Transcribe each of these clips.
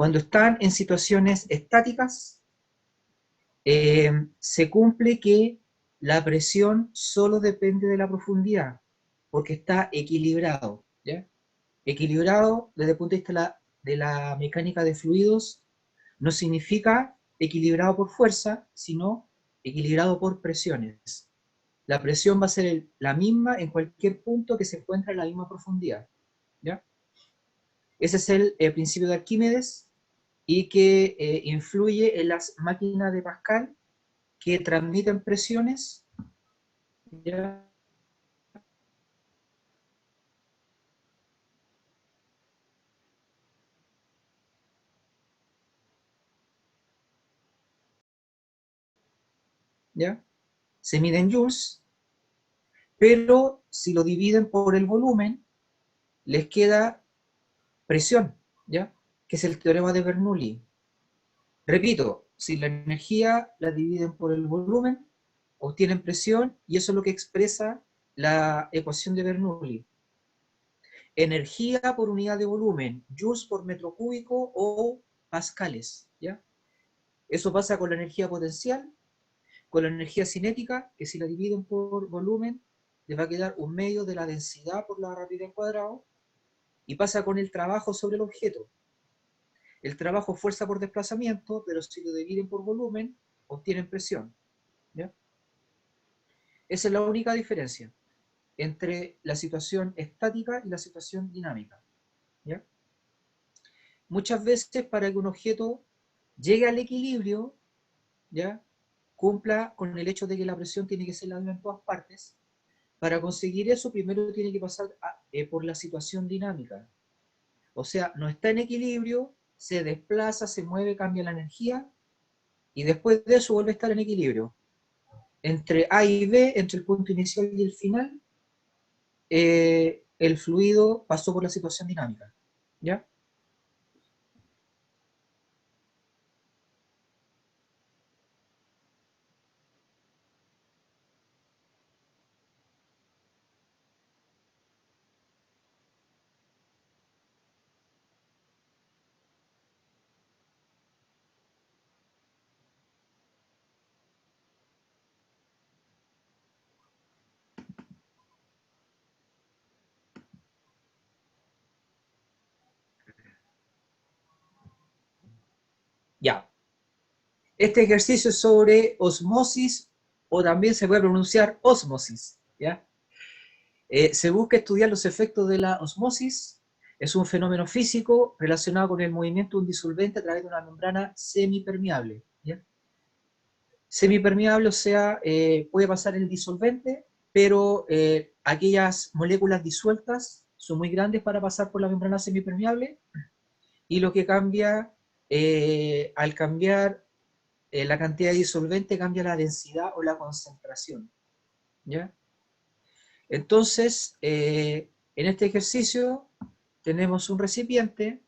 Cuando están en situaciones estáticas, se cumple que la presión solo depende de la profundidad, porque está equilibrado, ¿ya? Equilibrado desde el punto de vista de la mecánica de fluidos no significa equilibrado por fuerza, sino equilibrado por presiones. La presión va a ser la misma en cualquier punto que se encuentre en la misma profundidad, ¿ya? Ese es el principio de Arquímedes y que influye en las máquinas de Pascal que transmiten presiones, ¿ya? ¿Ya? Se miden joules, pero si lo dividen por el volumen, les queda presión, ¿ya? Que es el teorema de Bernoulli. Repito, si la energía la dividen por el volumen, obtienen presión y eso es lo que expresa la ecuación de Bernoulli. Energía por unidad de volumen, joules por metro cúbico o pascales, ¿ya? Eso pasa con la energía potencial, con la energía cinética, que si la dividen por volumen, les va a quedar un medio de la densidad por la rapidez al cuadrado, y pasa con el trabajo sobre el objeto. El trabajo fuerza por desplazamiento, pero si lo dividen por volumen, obtienen presión, ¿ya? Esa es la única diferencia entre la situación estática y la situación dinámica, ¿ya? Muchas veces para que un objeto llegue al equilibrio, ¿ya? Cumpla con el hecho de que la presión tiene que ser la misma en todas partes. Para conseguir eso, primero tiene que pasar por la situación dinámica. O sea, no está en equilibrio, se desplaza, se mueve, cambia la energía, y después de eso vuelve a estar en equilibrio. Entre A y B, entre el punto inicial y el final, el fluido pasó por la situación dinámica, ¿ya? Ya. Este ejercicio es sobre osmosis, o también se puede pronunciar osmosis, ¿ya? Se busca estudiar los efectos de la osmosis. Es un fenómeno físico relacionado con el movimiento de un disolvente a través de una membrana semipermeable, ¿ya? Semipermeable, o sea, puede pasar el disolvente, pero aquellas moléculas disueltas son muy grandes para pasar por la membrana semipermeable, y lo que cambia, al cambiar la cantidad de disolvente, cambia la densidad o la concentración, ¿ya? Entonces, en este ejercicio tenemos un recipiente,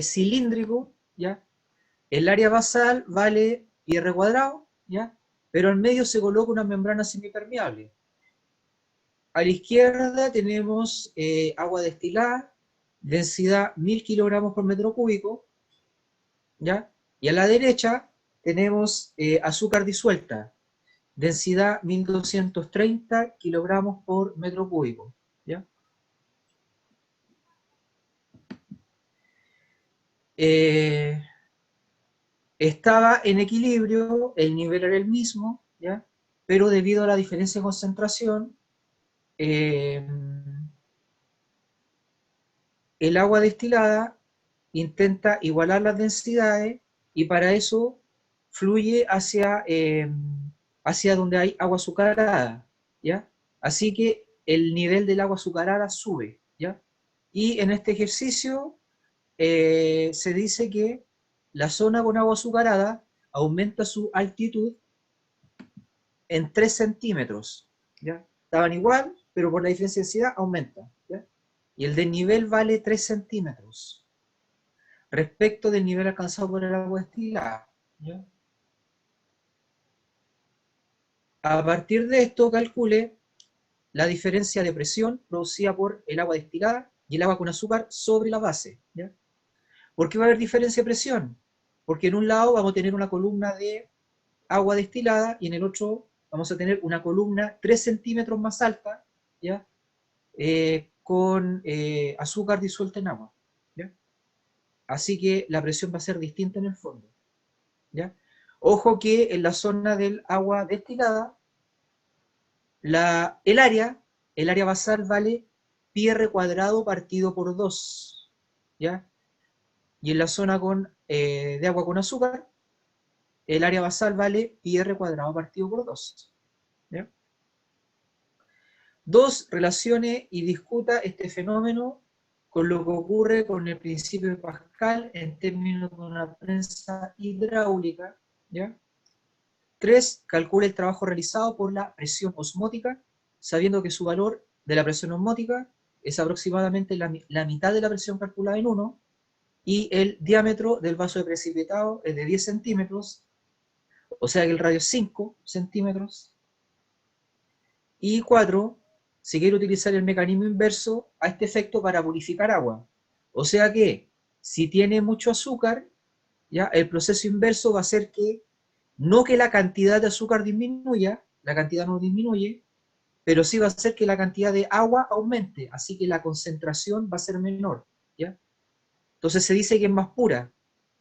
cilíndrico, ¿ya? El área basal vale pi r cuadrado, ¿ya? Pero al medio se coloca una membrana semipermeable. A la izquierda tenemos agua destilada, densidad 1000 kilogramos por metro cúbico, ¿ya? Y a la derecha tenemos azúcar disuelta, densidad 1230 kilogramos por metro cúbico, ¿ya? Eh, Estaba en equilibrio, el nivel era el mismo, ¿ya? Pero debido a la diferencia de concentración, eh, el agua destilada intenta igualar las densidades y para eso fluye hacia donde hay agua azucarada, ¿ya? Así que el nivel del agua azucarada sube, ¿ya? Y en este ejercicio se dice que la zona con agua azucarada aumenta su altitud en 3 centímetros, ¿ya? Estaban igual, pero por la diferencia de densidad aumenta, ¿ya? Y el desnivel vale 3 centímetros respecto del nivel alcanzado por el agua destilada, ¿ya? A partir de esto, calcule la diferencia de presión producida por el agua destilada y el agua con azúcar sobre la base. ¿Ya? ¿Por qué va a haber diferencia de presión? Porque en un lado vamos a tener una columna de agua destilada y en el otro vamos a tener una columna 3 centímetros más alta, ¿ya? Con azúcar disuelta en agua. ¿Ya? Así que la presión va a ser distinta en el fondo. ¿Ya? Ojo que en la zona del agua destilada, el área basal vale pi r cuadrado partido por 2. ¿Ya? Y en la zona de agua con azúcar, el área basal vale pi r cuadrado partido por 2. ¿Ya? 2. Relacione y discuta este fenómeno con lo que ocurre con el principio de Pascal en términos de una prensa hidráulica. ¿Ya? 3. Calcule el trabajo realizado por la presión osmótica, sabiendo que su valor de la presión osmótica es aproximadamente la mitad de la presión calculada en 1, y el diámetro del vaso de precipitado es de 10 centímetros, o sea que el radio es 5 centímetros. Y 4, si quiere utilizar el mecanismo inverso a este efecto para purificar agua. O sea que, si tiene mucho azúcar, ¿ya? El proceso inverso va a ser que, no que la cantidad de azúcar disminuya, la cantidad no disminuye, pero sí va a hacer que la cantidad de agua aumente, así que la concentración va a ser menor. ¿Ya? Entonces se dice que es más pura,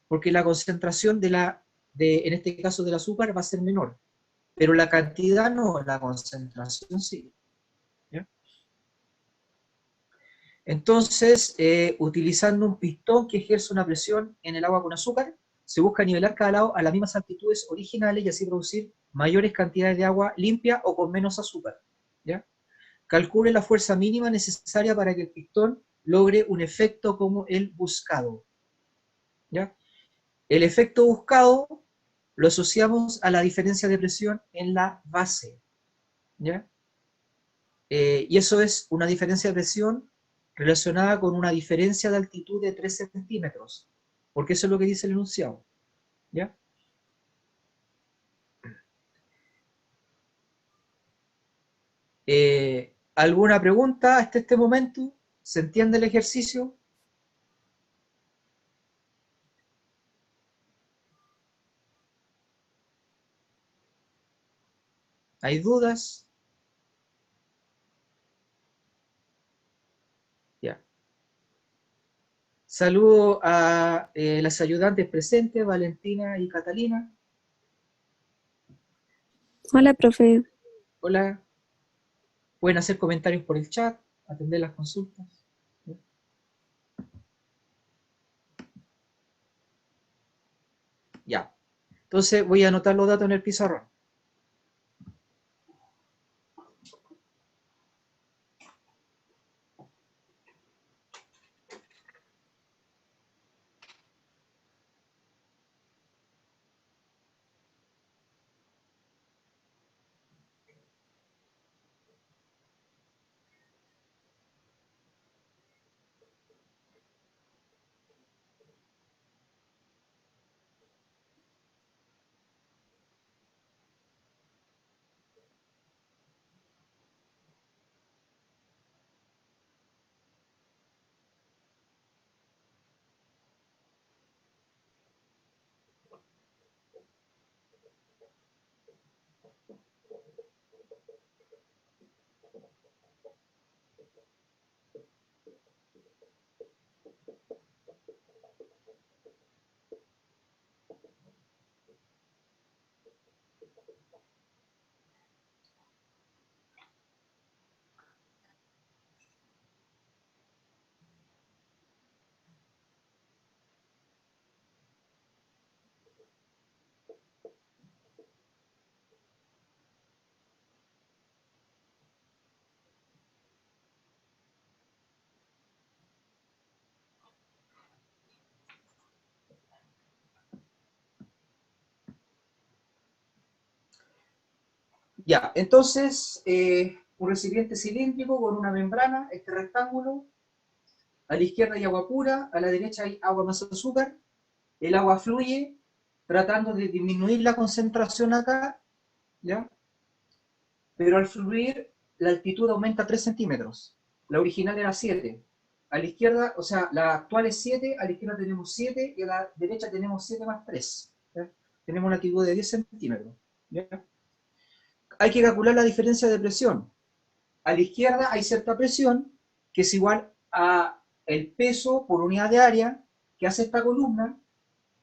porque la concentración en este caso del azúcar va a ser menor, pero la cantidad no, la concentración sí. ¿Ya? Entonces, utilizando un pistón que ejerce una presión en el agua con azúcar, se busca nivelar cada lado a las mismas altitudes originales y así producir mayores cantidades de agua limpia o con menos azúcar. ¿Ya? Calcule la fuerza mínima necesaria para que el pistón logre un efecto como el buscado. ¿Ya? El efecto buscado lo asociamos a la diferencia de presión en la base. ¿Ya? Y eso es una diferencia de presión relacionada con una diferencia de altitud de 3 centímetros, porque eso es lo que dice el enunciado. ¿Ya? ¿Alguna pregunta hasta este momento? ¿Se entiende el ejercicio? ¿Hay dudas? Ya. Saludo a las ayudantes presentes, Valentina y Catalina. Hola, profe. Hola. Pueden hacer comentarios por el chat, atender las consultas. Ya. Entonces voy a anotar los datos en el pizarrón. Ya, entonces, un recipiente cilíndrico con una membrana, este rectángulo, a la izquierda hay agua pura, a la derecha hay agua más azúcar, el agua fluye tratando de disminuir la concentración acá, ¿ya? pero al fluir la altitud aumenta 3 centímetros. La original era 7. A la izquierda, o sea, la actual es 7, a la izquierda tenemos 7 y a la derecha tenemos 7 más 3. ¿Ya? Tenemos una altitud de 10 centímetros. ¿Ya? Hay que calcular la diferencia de presión. A la izquierda hay cierta presión que es igual a el peso por unidad de área que hace esta columna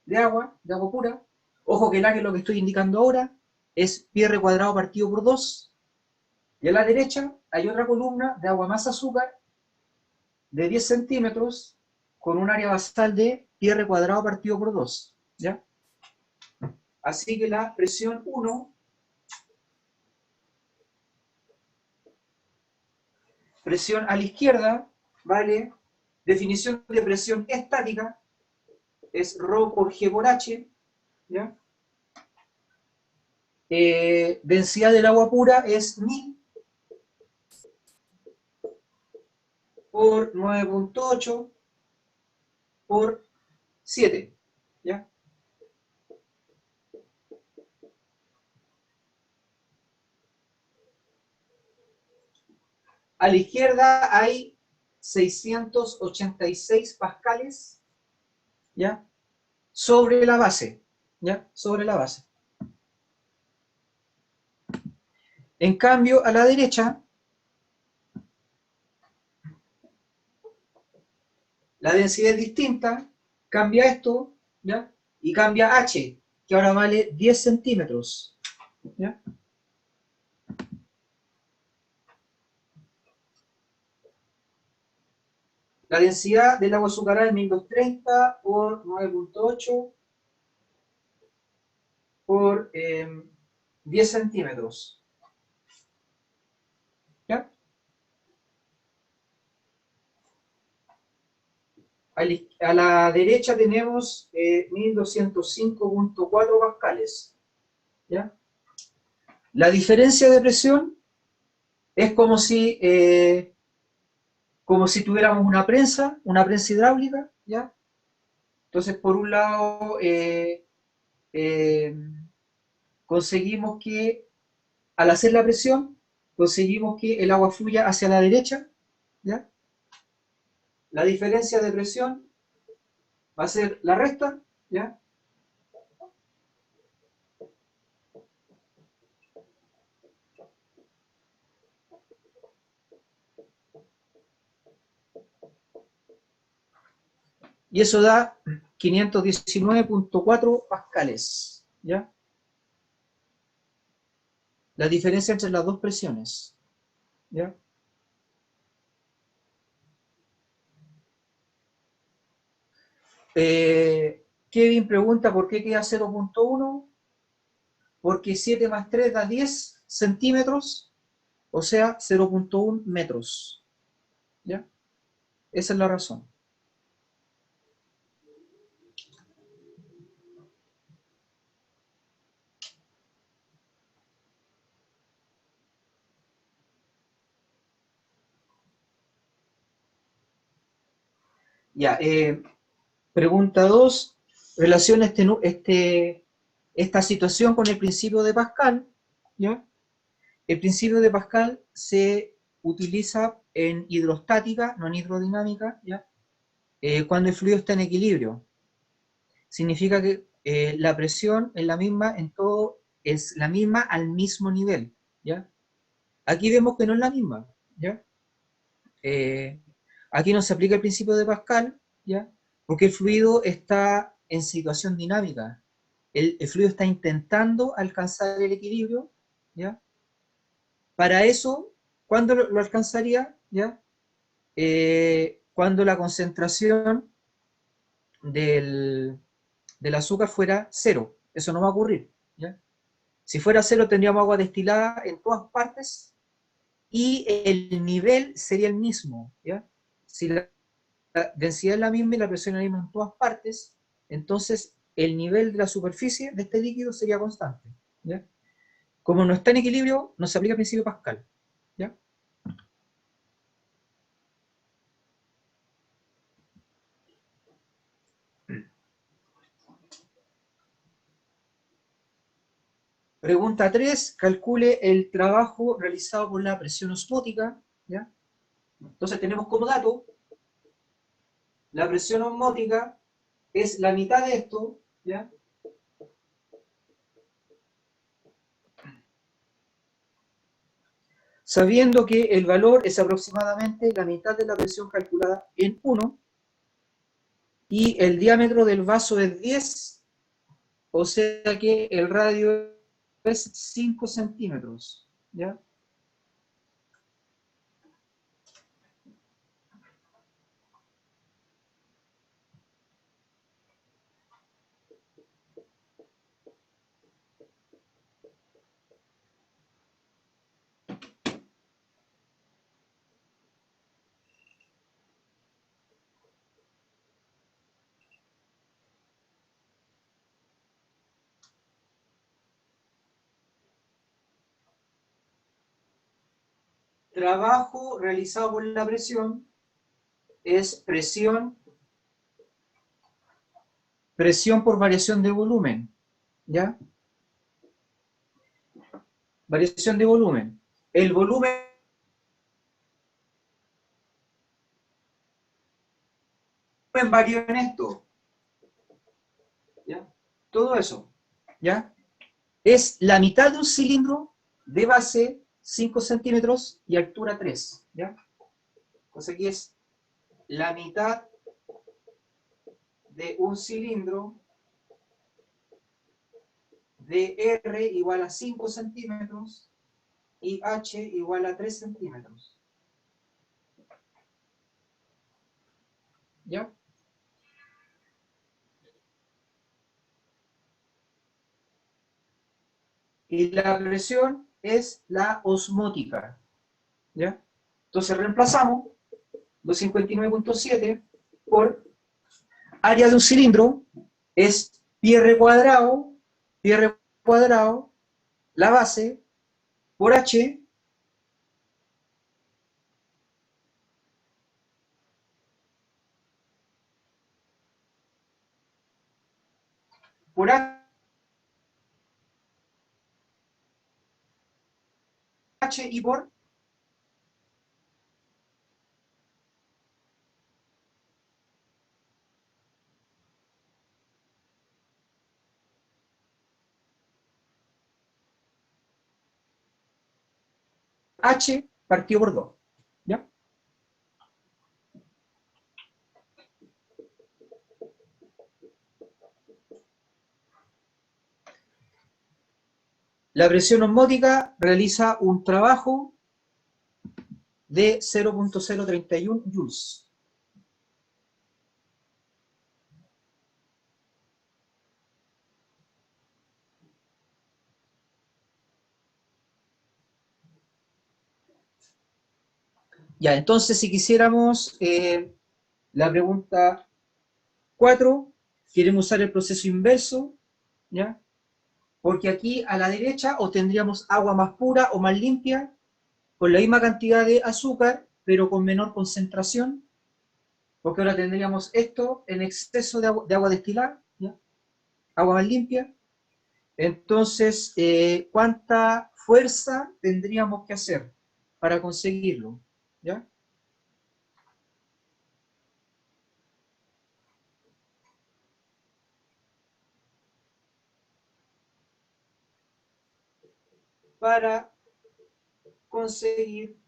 de agua pura. Ojo que el área, lo que estoy indicando ahora, es pi r cuadrado partido por 2. Y a la derecha hay otra columna de agua más azúcar de 10 centímetros con un área basal de pi r cuadrado partido por 2. ¿Ya? Así que la presión 1, presión a la izquierda, vale, definición de presión estática, es ρ por G por H, ¿ya? Densidad del agua pura es 1000 por 9.8 por 7, ¿ya? A la izquierda hay 686 pascales, ¿ya? Sobre la base, ¿ya? Sobre la base. En cambio, a la derecha, la densidad es distinta, cambia esto, ¿ya? Y cambia H, que ahora vale 10 centímetros, ¿ya? La densidad del agua azucarada es 1230 por 9.8 por 10 centímetros. ¿Ya? A la derecha tenemos 1205.4 pascales. ¿Ya? La diferencia de presión es como si tuviéramos una prensa hidráulica, ¿ya? Entonces, por un lado, eh, conseguimos que, al hacer la presión, conseguimos que el agua fluya hacia la derecha, ¿ya? La diferencia de presión va a ser la recta, ¿ya? Y eso da 519.4 pascales, ¿ya? La diferencia entre las dos presiones, ¿ya? Kevin pregunta por qué queda 0.1, porque 7 más 3 da 10 centímetros, o sea, 0.1 metros, ¿ya? Esa es la razón. Ya, pregunta 2, relaciona esta situación con el principio de Pascal, ¿ya? El principio de Pascal se utiliza en hidrostática, no en hidrodinámica, ¿ya? Cuando el fluido está en equilibrio. Significa que la presión es la misma en todo, es la misma al mismo nivel, ¿ya? Aquí vemos que no es la misma, ¿ya? Eh, Aquí no se aplica el principio de Pascal, ¿ya? Porque el fluido está en situación dinámica. El fluido está intentando alcanzar el equilibrio, ¿ya? Para eso, ¿cuándo lo alcanzaría? ¿Ya? Cuando la concentración del, del azúcar fuera cero. Eso no va a ocurrir, ¿ya? Si fuera cero, tendríamos agua destilada en todas partes y el nivel sería el mismo, ¿ya? Si la densidad es la misma y la presión es la misma en todas partes, entonces el nivel de la superficie de este líquido sería constante, ¿ya? Como no está en equilibrio, no se aplica el principio Pascal, ¿ya? Pregunta 3, calcule el trabajo realizado por la presión osmótica, ¿ya? Entonces tenemos como dato, la presión osmótica es la mitad de esto, ¿ya? Sabiendo que el valor es aproximadamente la mitad de la presión calculada en 1 y el diámetro del vaso es 10, o sea que el radio es 5 centímetros, ¿ya? Trabajo realizado por la presión es presión por variación de volumen, ¿ya? Variación de volumen. El volumen varió en esto, ¿ya? Todo eso, ¿ya? Es la mitad de un cilindro de base 5 centímetros y altura 3, ¿ya? Entonces aquí es la mitad de un cilindro de R igual a 5 centímetros y H igual a 3 centímetros. ¿Ya? Y la presión es la osmótica. ¿Ya? Entonces reemplazamos 259.7 por área de un cilindro, es pi r cuadrado, la base, por H, por H y por H partido por 2. ¿Ya? La presión osmótica realiza un trabajo de 0.031 joules. Ya, entonces si quisiéramos la pregunta 4, queremos usar el proceso inverso, ¿ya? Porque aquí a la derecha obtendríamos agua más pura o más limpia, con la misma cantidad de azúcar, pero con menor concentración, porque ahora tendríamos esto en exceso de agua destilada, ¿ya? Agua más limpia. Entonces, ¿cuánta fuerza tendríamos que hacer para conseguirlo? ¿Ya? Para conseguir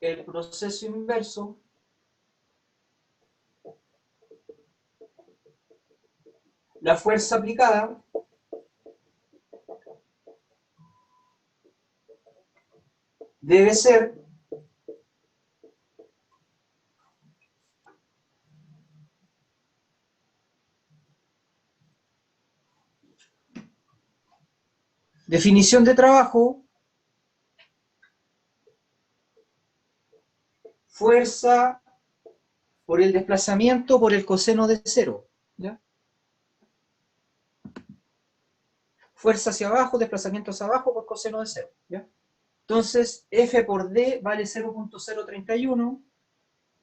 el proceso inverso, la fuerza aplicada debe ser definición de trabajo, fuerza por el desplazamiento por el coseno de cero. ¿Ya? Fuerza hacia abajo, desplazamiento hacia abajo por coseno de cero. ¿Ya? Entonces, F por D vale 0.031.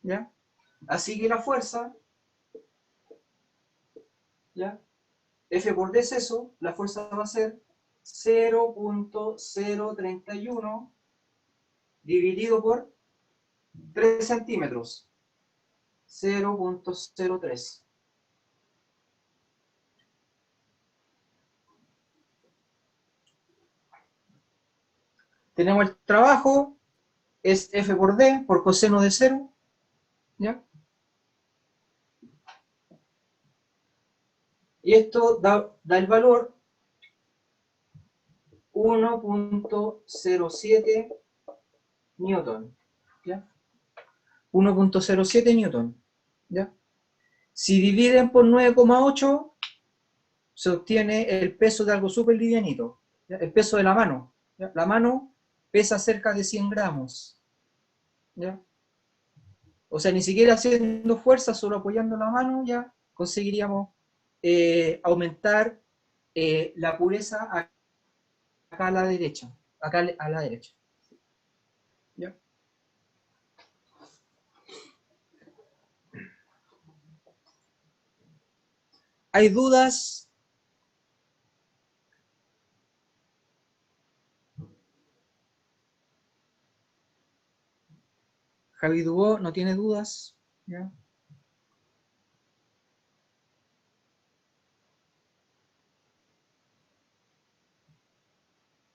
¿Ya? Así que la fuerza, ¿ya? F por D es eso, la fuerza va a ser 0.031 dividido por 3 centímetros. 0.03. Tenemos el trabajo, es F por D, por coseno de 0, ¿ya? Y esto da el valor 1.07 newton, ¿ya? 1.07 newton, ¿ya? Si dividen por 9,8, se obtiene el peso de algo súper livianito, ¿ya? El peso de la mano, ¿ya? La mano pesa cerca de 100 gramos, ¿ya? O sea, ni siquiera haciendo fuerza, solo apoyando la mano, ya conseguiríamos aumentar la pureza acá a la derecha. Acá a la derecha. ¿Ya? ¿Hay dudas? Javi Dubó no tiene dudas. ¿Ya?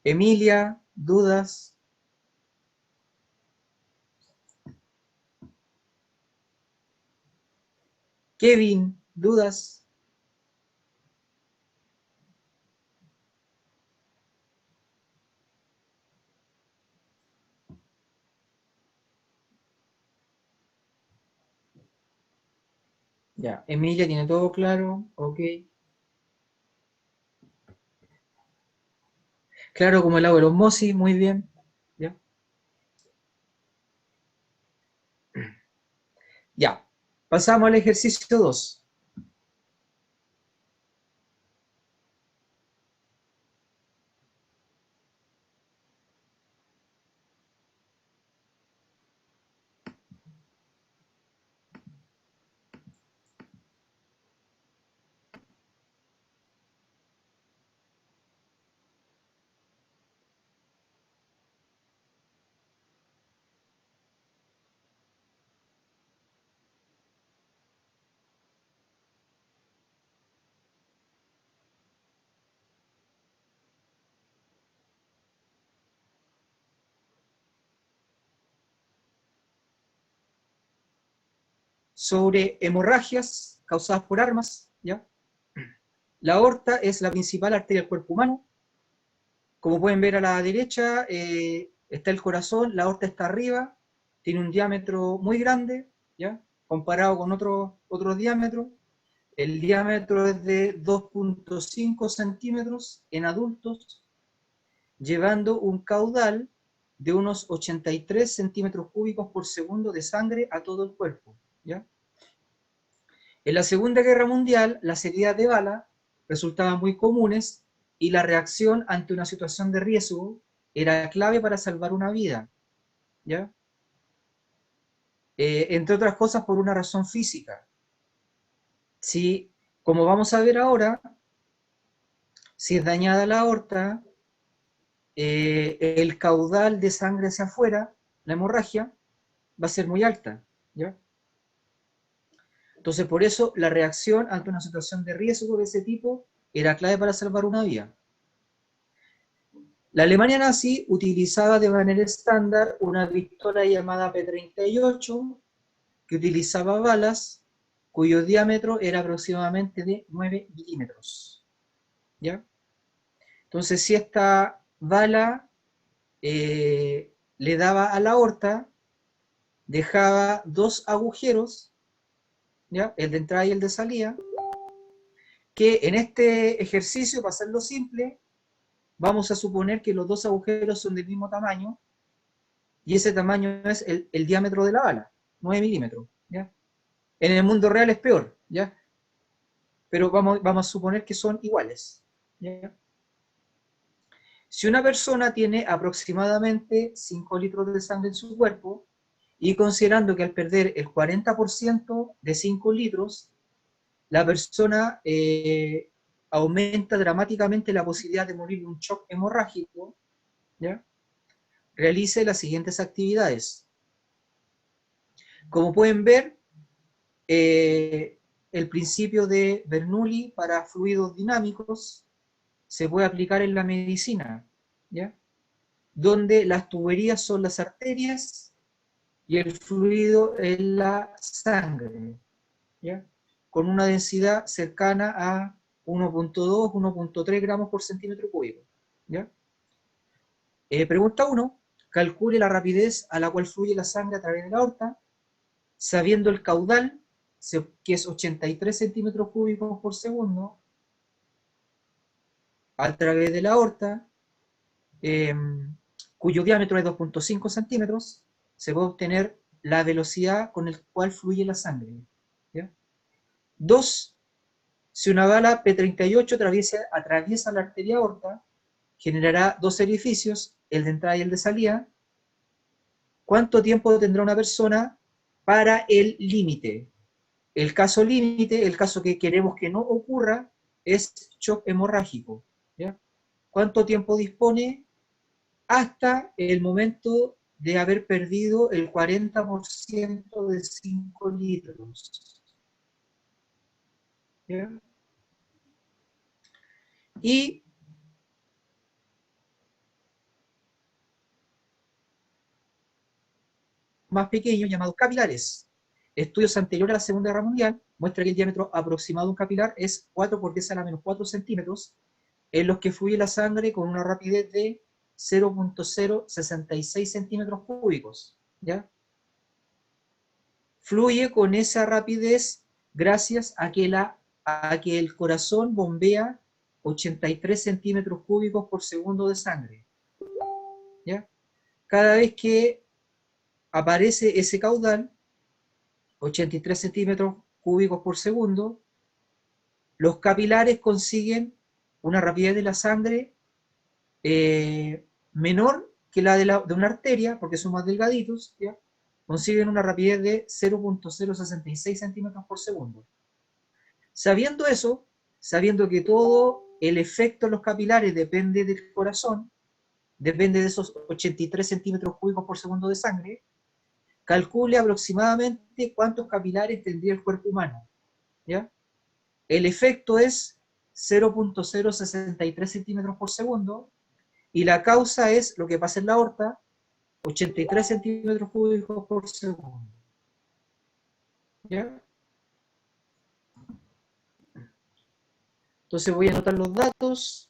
Emilia, dudas. Kevin, dudas. Ya, Emilia tiene todo claro. Ok. Claro, como el agua de osmosis, muy bien. ¿Ya? Ya. Pasamos al ejercicio 2. Sobre hemorragias causadas por armas, ¿ya? La aorta es la principal arteria del cuerpo humano. Como pueden ver a la derecha, está el corazón, la aorta está arriba, tiene un diámetro muy grande, ¿ya? Comparado con otros diámetros. El diámetro es de 2.5 centímetros en adultos, llevando un caudal de unos 83 centímetros cúbicos por segundo de sangre a todo el cuerpo, ¿ya? En la Segunda Guerra Mundial, las heridas de bala resultaban muy comunes y la reacción ante una situación de riesgo era clave para salvar una vida, ¿ya? Entre otras cosas por una razón física. Si, como vamos a ver ahora, si es dañada la aorta, el caudal de sangre hacia afuera, la hemorragia, va a ser muy alta, ¿ya? Entonces, por eso la reacción ante una situación de riesgo de ese tipo era clave para salvar una vida. La Alemania nazi utilizaba de manera estándar una pistola llamada P-38 que utilizaba balas cuyo diámetro era aproximadamente de 9 milímetros, ¿ya? Entonces, si esta bala le daba a la aorta, dejaba dos agujeros, ¿ya? El de entrada y el de salida, que en este ejercicio, para hacerlo simple, vamos a suponer que los dos agujeros son del mismo tamaño, y ese tamaño es el diámetro de la bala, 9 milímetros, ¿ya? En el mundo real es peor, ¿ya? Pero vamos a suponer que son iguales, ¿ya? Si una persona tiene aproximadamente 5 litros de sangre en su cuerpo, y considerando que al perder el 40% de 5 litros, la persona aumenta dramáticamente la posibilidad de morir de un shock hemorrágico, ¿ya? Realice las siguientes actividades. Como pueden ver, el principio de Bernoulli para fluidos dinámicos se puede aplicar en la medicina, ¿ya? Donde las tuberías son las arterias y el fluido es la sangre, ¿ya? Con una densidad cercana a 1.2, 1.3 gramos por centímetro cúbico, ¿ya? Pregunta 1. Calcule la rapidez a la cual fluye la sangre a través de la aorta, sabiendo el caudal, que es 83 centímetros cúbicos por segundo, a través de la aorta, cuyo diámetro es 2.5 centímetros, se puede obtener la velocidad con la cual fluye la sangre, ¿ya? 2. Si una bala P38 atraviesa la arteria aorta, generará dos orificios, el de entrada y el de salida. ¿Cuánto tiempo tendrá una persona para el límite? El caso límite, el caso que queremos que no ocurra, es shock hemorrágico, ¿ya? ¿Cuánto tiempo dispone? Hasta el momento de haber perdido el 40% de 5 litros. ¿Ya? Y más pequeños llamados capilares. Estudios anteriores a la Segunda Guerra Mundial muestran que el diámetro aproximado de un capilar es 4 por 10 a la menos 4 centímetros, en los que fluye la sangre con una rapidez de 0.066 centímetros cúbicos, ¿ya? Fluye con esa rapidez gracias a que el corazón bombea 83 centímetros cúbicos por segundo de sangre, ¿ya? Cada vez que aparece ese caudal, 83 centímetros cúbicos por segundo, los capilares consiguen una rapidez de la sangre menor que la de una arteria, porque son más delgaditos, ¿ya? Consiguen una rapidez de 0.066 centímetros por segundo. Sabiendo eso, sabiendo que todo el efecto en los capilares depende del corazón, depende de esos 83 centímetros cúbicos por segundo de sangre, calcule aproximadamente cuántos capilares tendría el cuerpo humano, ¿ya? El efecto es 0.063 centímetros por segundo, y la causa es lo que pasa en la aorta, 83 centímetros cúbicos por segundo, ¿ya? Entonces voy a anotar los datos.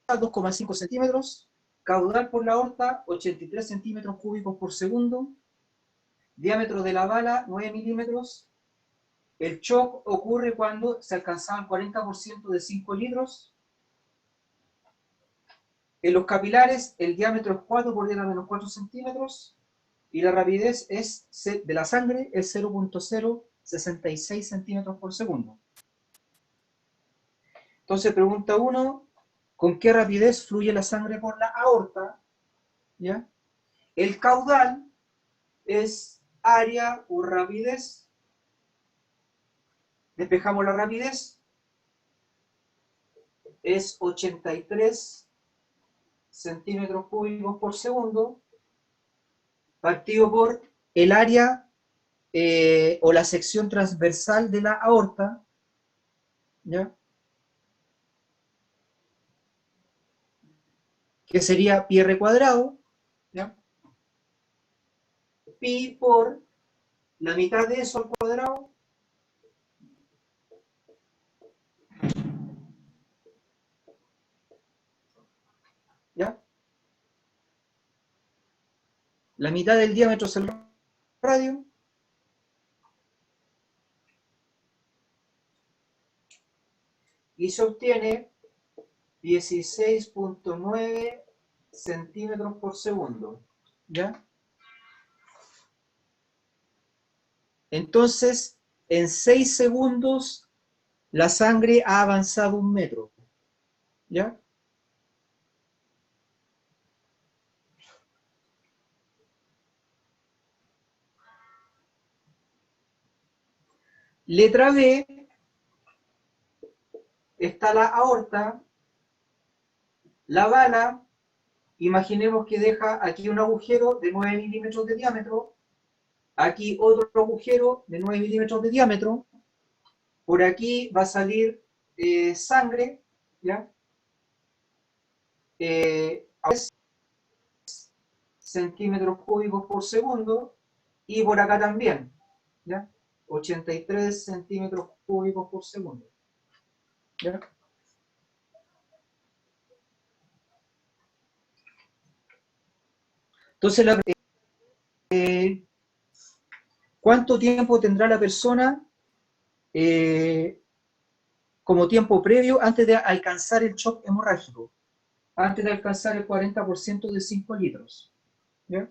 A 2,5 centímetros, caudal por la aorta 83 centímetros cúbicos por segundo, diámetro de la bala 9 milímetros. El shock ocurre cuando se alcanzaba el 40% de 5 litros. En los capilares el diámetro es 4 por 10 a la menos 4 centímetros y la rapidez de la sangre es 0.066 centímetros por segundo. Entonces pregunta 1, ¿con qué rapidez fluye la sangre por la aorta? ¿Ya? El caudal es área o rapidez. Despejamos la rapidez. Es 83 centímetros cúbicos por segundo, partido por el área o la sección transversal de la aorta, ¿ya? Que sería pi r cuadrado, ¿ya? Pi por la mitad de eso al cuadrado, ¿ya? La mitad del diámetro es el radio, y se obtiene 16.9 centímetros por segundo, ¿ya? Entonces, en 6 segundos, la sangre ha avanzado 1 metro, ¿ya? Letra B, está la aorta, la bala, imaginemos que deja aquí un agujero de 9 milímetros de diámetro, aquí otro agujero de 9 milímetros de diámetro, por aquí va a salir sangre, ¿ya? A 10 centímetros cúbicos por segundo, y por acá también, ¿ya? 83 centímetros cúbicos por segundo, ¿ya? Entonces, ¿cuánto tiempo tendrá la persona como tiempo previo antes de alcanzar el shock hemorrágico? Antes de alcanzar el 40% de 5 litros. ¿Ya?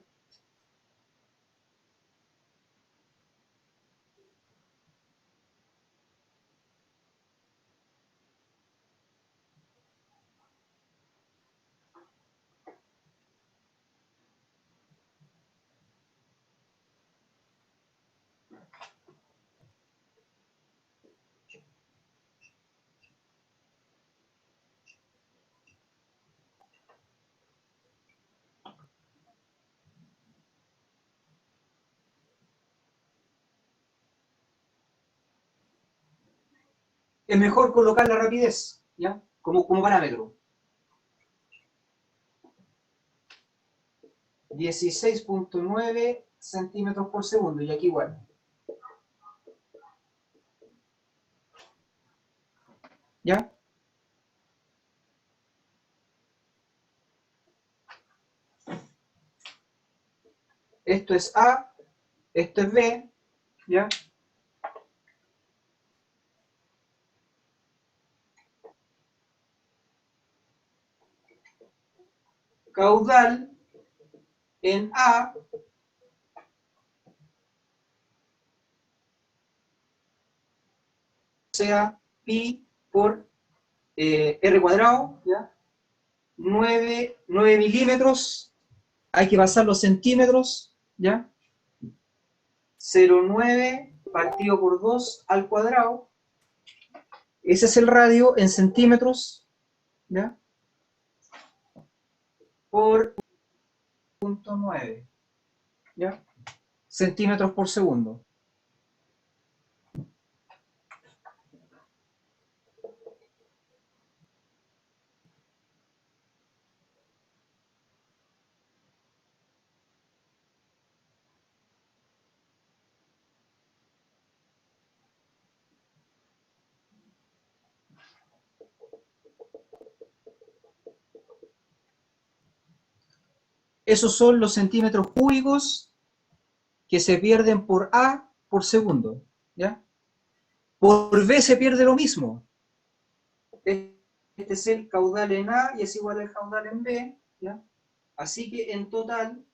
Es mejor colocar la rapidez, ¿ya? Como parámetro. 16.9 centímetros por segundo, y aquí igual. ¿Ya? Esto es A, esto es B, ¿ya? Caudal en A sea pi por r cuadrado, ¿ya? 9 milímetros, hay que pasar los centímetros, ¿ya? 0,9 partido por 2 al cuadrado, ese es el radio en centímetros, ¿ya? Por 0.9, ¿ya? Centímetros por segundo. Esos son los centímetros cúbicos que se pierden por A por segundo, ¿ya? Por B se pierde lo mismo. este es el caudal en A y es igual al caudal en B, ¿ya? Así que en total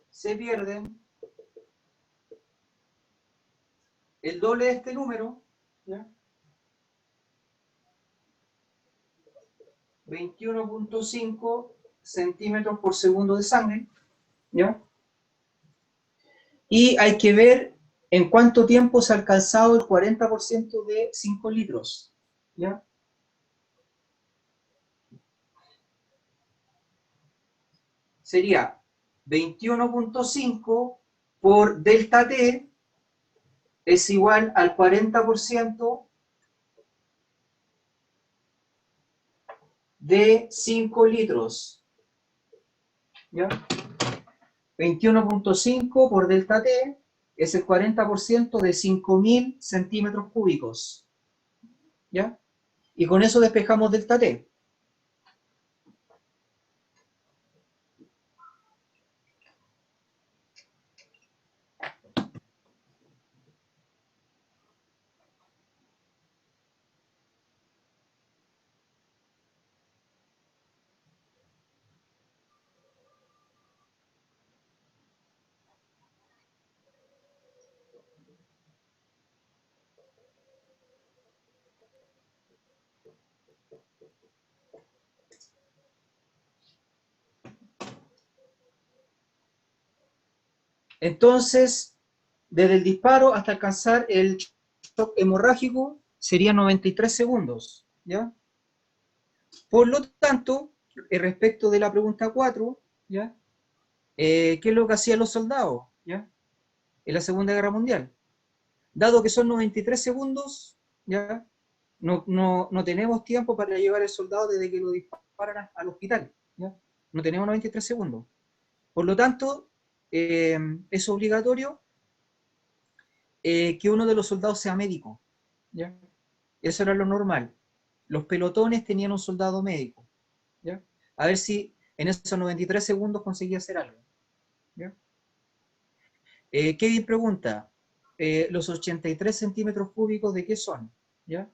se pierden el doble de este número, ¿ya? 21.5 centímetros por segundo de sangre, ¿ya? Y hay que ver en cuánto tiempo se ha alcanzado el 40% de 5 litros, ¿ya? Sería 21.5 por delta T es igual al 40% de 5 litros, ¿ya? 21.5 por delta T es el 40% de 5.000 centímetros cúbicos, ¿ya? Y con eso despejamos delta T. Entonces, desde el disparo hasta alcanzar el shock hemorrágico sería 93 segundos, ¿ya? Por lo tanto, respecto de la pregunta 4, ¿ya? ¿Qué es lo que hacían los soldados, ¿ya? En la Segunda Guerra Mundial? Dado que son 93 segundos, ¿ya? No tenemos tiempo para llevar al soldado desde que lo disparan al hospital, ¿ya? No tenemos 93 segundos. Por lo tanto, es obligatorio que uno de los soldados sea médico, ¿ya? Eso era lo normal. Los pelotones tenían un soldado médico, ¿ya? A ver si en esos 93 segundos conseguía hacer algo, ¿ya? Kevin pregunta, ¿los 83 centímetros cúbicos de qué son? ¿Ya?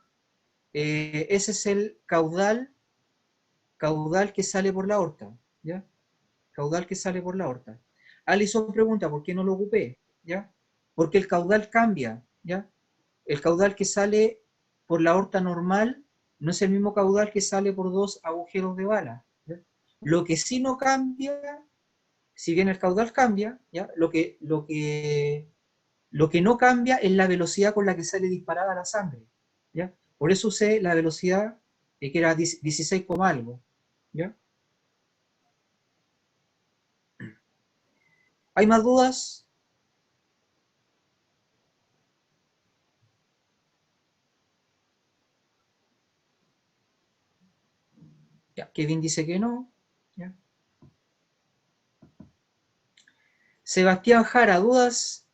Ese es el caudal que sale por la aorta, ¿ya? Caudal que sale por la aorta. Alison pregunta, ¿por qué no lo ocupé? ¿Ya? Porque el caudal cambia, ¿ya? El caudal que sale por la aorta normal no es el mismo caudal que sale por dos agujeros de bala, ¿ya? Lo que sí no cambia, si bien el caudal cambia, ¿ya? Lo que no cambia es la velocidad con la que sale disparada la sangre, ¿ya? Por eso usé la velocidad que era 16, algo, ¿ya? ¿Hay más dudas? Ya, Kevin dice que no, ¿ya? Sebastián Jara, ¿dudas?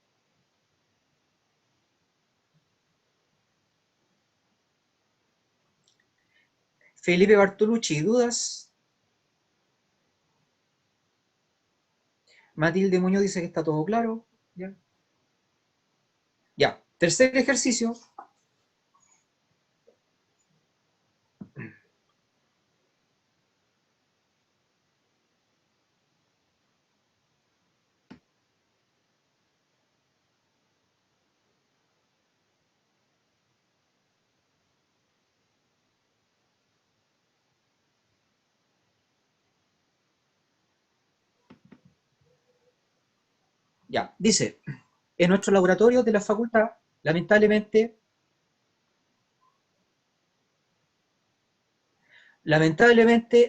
Felipe Bartolucci, ¿dudas? Matilde Muñoz dice que está todo claro, ¿ya? Ya, tercer ejercicio. Ya, dice, en nuestro laboratorio de la facultad, lamentablemente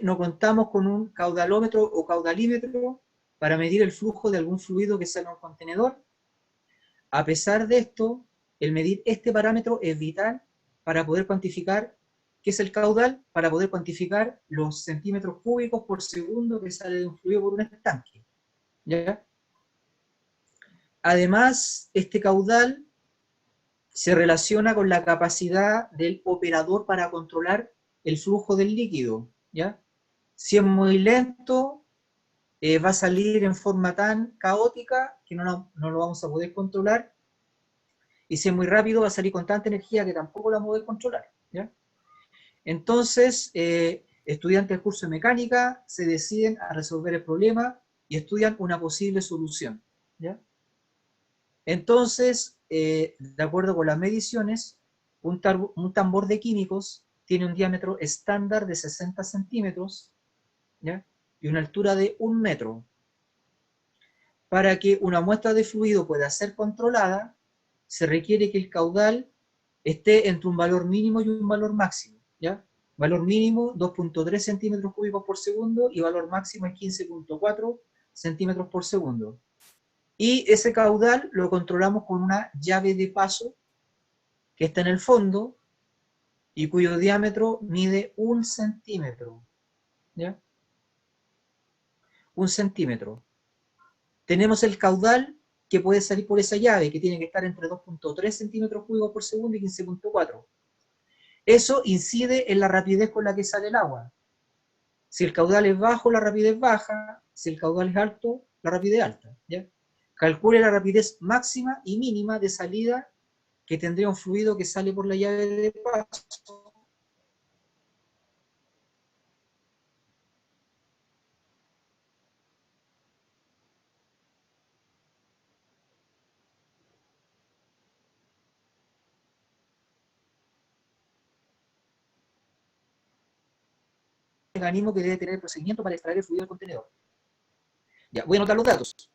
no contamos con un caudalómetro o caudalímetro para medir el flujo de algún fluido que sale a un contenedor. A pesar de esto, el medir este parámetro es vital para poder cuantificar qué es el caudal, para poder cuantificar los centímetros cúbicos por segundo que sale de un fluido por un estanque, ¿ya? Además, este caudal se relaciona con la capacidad del operador para controlar el flujo del líquido, ¿ya? Si es muy lento, va a salir en forma tan caótica que no lo vamos a poder controlar, y si es muy rápido va a salir con tanta energía que tampoco la vamos a poder controlar, ¿ya? Entonces, estudiantes del curso de mecánica se deciden a resolver el problema y estudian una posible solución, ¿ya? Entonces, de acuerdo con las mediciones, un tambor de químicos tiene un diámetro estándar de 60 centímetros, ¿ya? Y una altura de 1 metro. Para que una muestra de fluido pueda ser controlada, se requiere que el caudal esté entre un valor mínimo y un valor máximo, ¿ya? Valor mínimo 2.3 centímetros cúbicos por segundo y valor máximo es 15.4 centímetros por segundo. Y ese caudal lo controlamos con una llave de paso que está en el fondo y cuyo diámetro mide 1 centímetro, ¿ya? 1 centímetro. Tenemos el caudal que puede salir por esa llave, que tiene que estar entre 2.3 centímetros cúbicos por segundo y 15.4. Eso incide en la rapidez con la que sale el agua. Si el caudal es bajo, la rapidez baja. Si el caudal es alto, la rapidez alta, ¿ya? Calcule la rapidez máxima y mínima de salida que tendría un fluido que sale por la llave de paso. El mecanismo que debe tener el procedimiento para extraer el fluido del contenedor. Ya, voy a anotar los datos.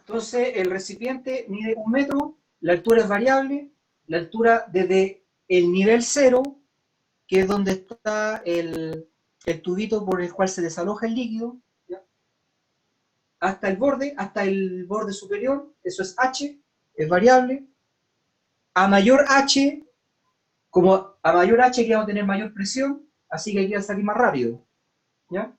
Entonces, el recipiente mide 1 metro, la altura es variable, la altura desde el nivel 0, que es donde está el tubito por el cual se desaloja el líquido, ¿ya? Hasta el borde superior, eso es H, es variable. A mayor H, como a mayor H que vamos a tener mayor presión, así que aquí va a salir más rápido, ¿ya?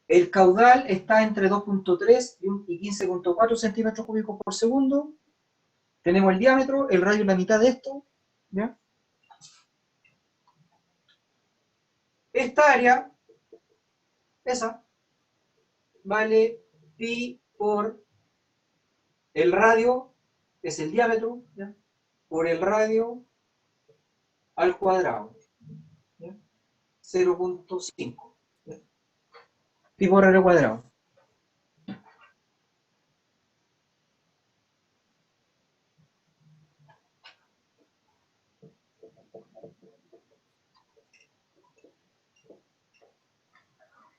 El caudal está entre 2.3 y 15.4 centímetros cúbicos por segundo. Tenemos el diámetro, el radio es la mitad de esto, ¿ya? Esta área, esa, vale pi por el radio, es el diámetro, ¿ya? Por el radio al cuadrado, ¿ya? 0.5, pi por radio al cuadrado.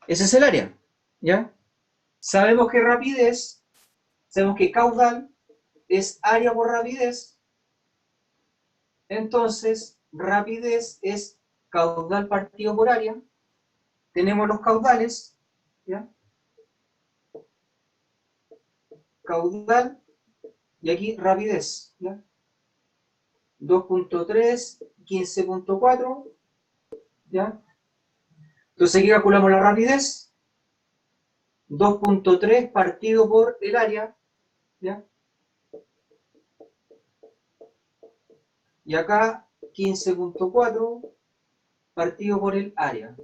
Ese es el área, ¿ya? Sabemos que rapidez, sabemos que caudal es área por rapidez, entonces rapidez es caudal partido por área. Tenemos los caudales, ¿ya? caudal, y aquí rapidez, ¿ya? 2.3, 15.4, ¿ya? Entonces aquí calculamos la rapidez, 2.3 partido por el área, ¿ya? Y acá 15.4 partido por el área.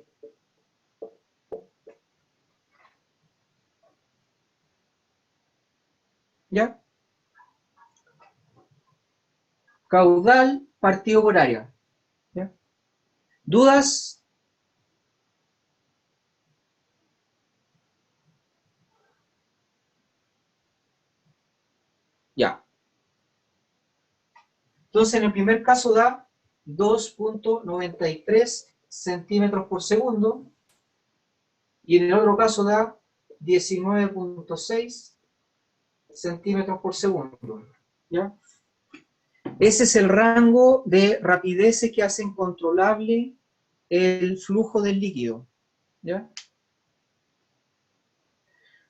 ¿Ya? Caudal partido por área. ¿Ya? ¿Dudas? Ya. Entonces, en el primer caso da 2.93 centímetros por segundo y en el otro caso da 19.6 centímetros por segundo. ¿Ya? Ese es el rango de rapideces que hacen controlable el flujo del líquido. ¿Ya?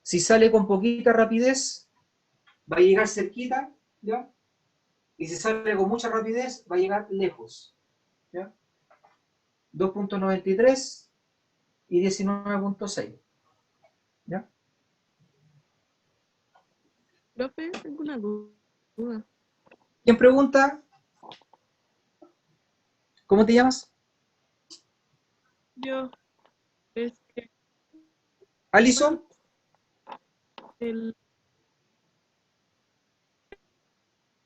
Si sale con poquita rapidez, va a llegar cerquita, ¿ya? Y si sale con mucha rapidez, va a llegar lejos, ¿ya? 2.93 y 19.6, ¿ya? Profe, tengo una duda. ¿Quién pregunta? ¿Cómo te llamas? Yo, es que ¿Alison? el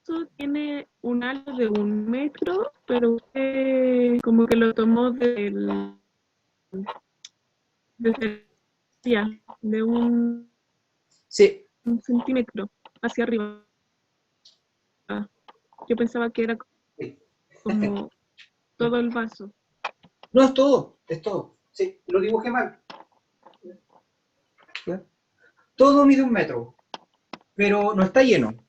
eso tiene un alto de 1 metro, pero usted como que lo tomó desde de Sí. un centímetro hacia arriba. Yo pensaba que era como todo el vaso. No, es todo, es todo. Sí, lo dibujé mal. ¿Ya? Todo mide 1 metro, pero no está lleno.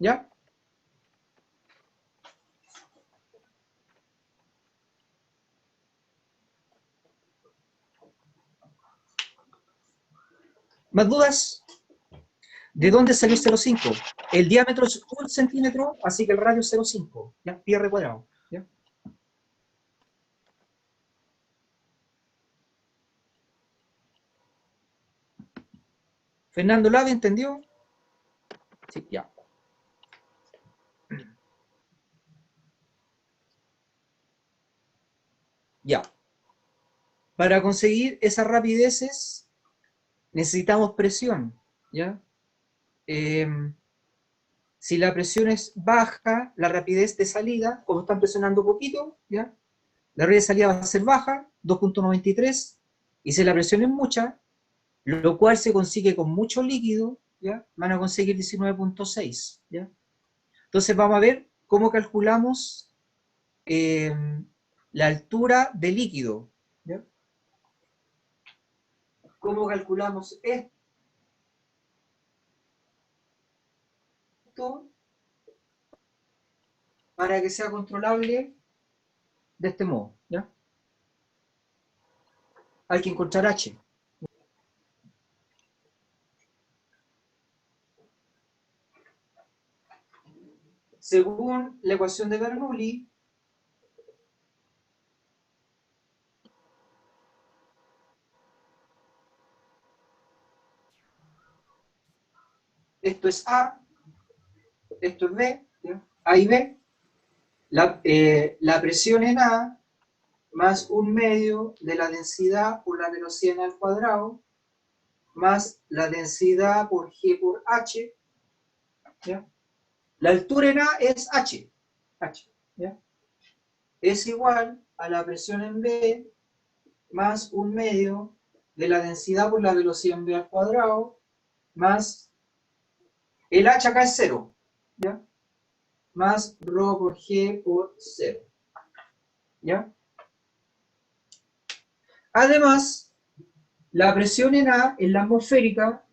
¿Ya? ¿Más dudas? ¿De dónde salió 0,5? El diámetro es 1 centímetro, así que el radio es 0,5. ¿Ya? Pi r cuadrado. ¿Ya? ¿Fernando Lave entendió? Sí, ya. Ya. Para conseguir esas rapideces necesitamos presión, ¿ya? Si la presión es baja, la rapidez de salida, como están presionando poquito, ¿ya? La rapidez de salida va a ser baja, 2.93, y si la presión es mucha, lo cual se consigue con mucho líquido, ¿ya? Van a conseguir 19.6, ¿ya? Entonces vamos a ver cómo calculamos la altura del líquido, ¿ya? ¿Cómo calculamos esto para que sea controlable de este modo, ¿ya? Hay que encontrar H. Según la ecuación de Bernoulli, esto es A, esto es B, ¿ya? A y B, la presión en A más 1/2 de la densidad por la velocidad en al cuadrado, más la densidad por G por H, ¿ya? La altura en A es H, ¿ya? Es igual a la presión en B más 1/2 de la densidad por la velocidad en B al cuadrado, más el H acá es 0, ¿ya? Más ρ por G por 0, ¿ya? Además, la presión en A es la atmosférica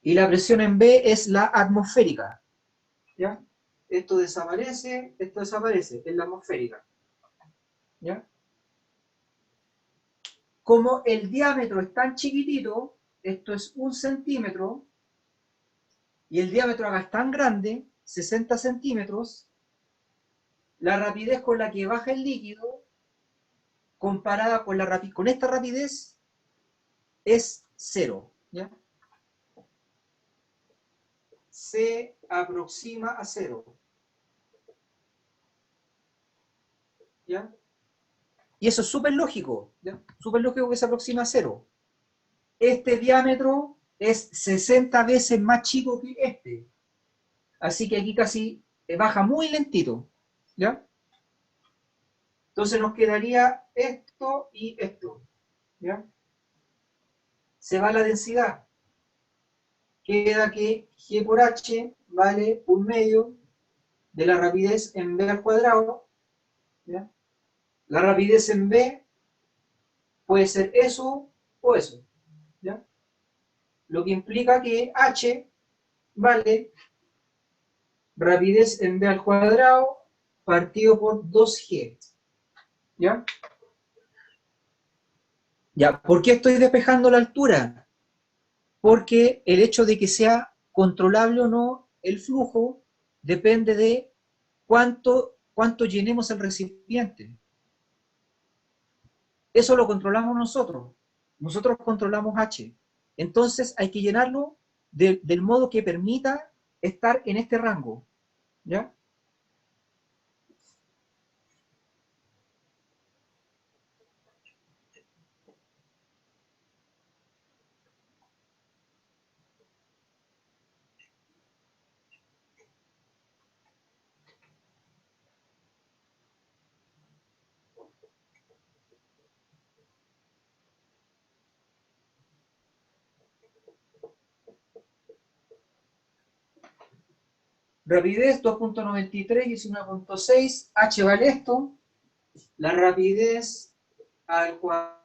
y la presión en B es la atmosférica, ¿ya? Esto desaparece, es la atmosférica, ¿ya? Como el diámetro es tan chiquitito, esto es 1 centímetro, y el diámetro acá es tan grande, 60 centímetros, la rapidez con la que baja el líquido, comparada con esta rapidez, es cero, ¿ya? Se aproxima a cero, ¿ya? Y eso es súper lógico, ¿ya? Súper lógico que se aproxima a cero. Este diámetro es 60 veces más chico que este. Así que aquí casi baja muy lentito, ¿ya? Entonces nos quedaría esto y esto, ¿ya? Se va la densidad. Queda que G por H vale 1/2 de la rapidez en V al cuadrado, ¿ya? La rapidez en V puede ser eso o eso, ¿ya? Lo que implica que H vale rapidez en V al cuadrado partido por 2G, ¿ya? Ya, ¿por qué estoy despejando la altura? Porque el hecho de que sea controlable o no el flujo depende de cuánto llenemos el recipiente. Eso lo controlamos nosotros. Nosotros controlamos H. Entonces hay que llenarlo del modo que permita estar en este rango, ¿ya? Rapidez 2.93, 19.6, H vale esto. La rapidez al cuadrado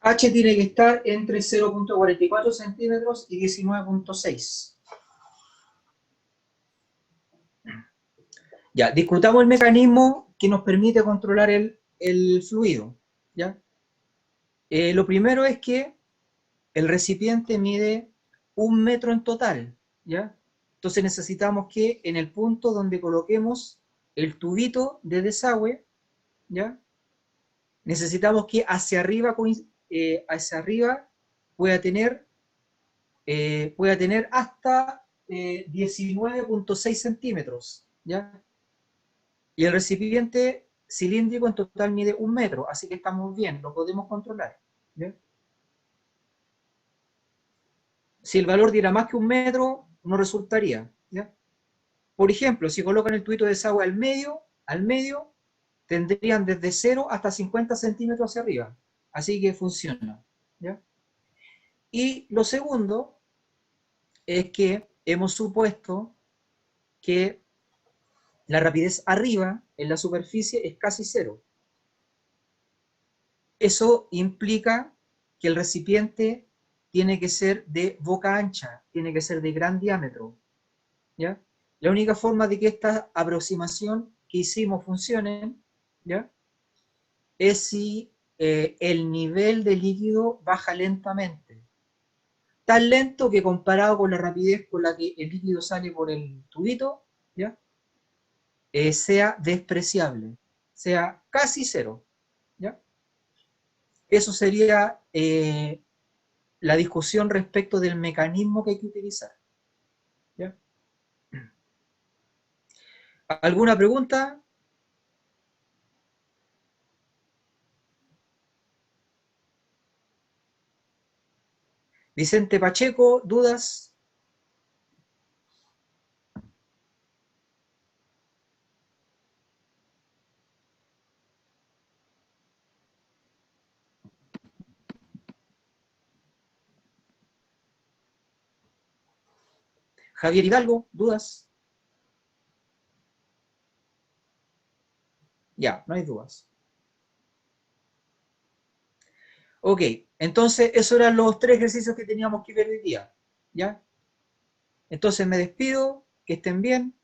H tiene que estar entre 0.44 centímetros y 19.6. Ya, discutamos el mecanismo que nos permite controlar el fluido, ¿ya? Lo primero es que el recipiente mide 1 metro en total, ¿ya? Entonces necesitamos que en el punto donde coloquemos el tubito de desagüe, ¿ya? Necesitamos que hacia arriba pueda tener, hasta 19.6 centímetros, ¿ya? Y el recipiente cilíndrico en total mide 1 metro, así que estamos bien, lo podemos controlar, ¿ya? Si el valor diera más que 1 metro, no resultaría, ¿ya? Por ejemplo, si colocan el tubito de desagüe al medio, tendrían desde 0 hasta 50 centímetros hacia arriba. Así que funciona, ¿ya? Y lo segundo es que hemos supuesto que la rapidez arriba en la superficie es casi cero. Eso implica que el recipiente tiene que ser de boca ancha, tiene que ser de gran diámetro, ¿ya? La única forma de que esta aproximación que hicimos funcione, ¿ya?, es si el nivel de líquido baja lentamente. Tan lento que comparado con la rapidez con la que el líquido sale por el tubito, ¿ya?, sea despreciable, sea casi cero, ¿ya? Eso sería la discusión respecto del mecanismo que hay que utilizar, ¿ya? ¿Alguna pregunta? Vicente Pacheco, ¿dudas? Javier Hidalgo, ¿dudas? Ya, no hay dudas. Ok, entonces esos eran los 3 ejercicios que teníamos que ver hoy día, ¿ya? Entonces me despido, que estén bien.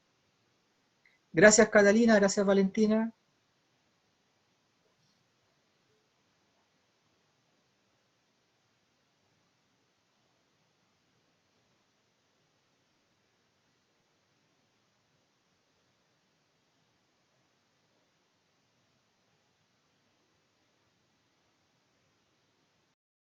Gracias Catalina, gracias Valentina.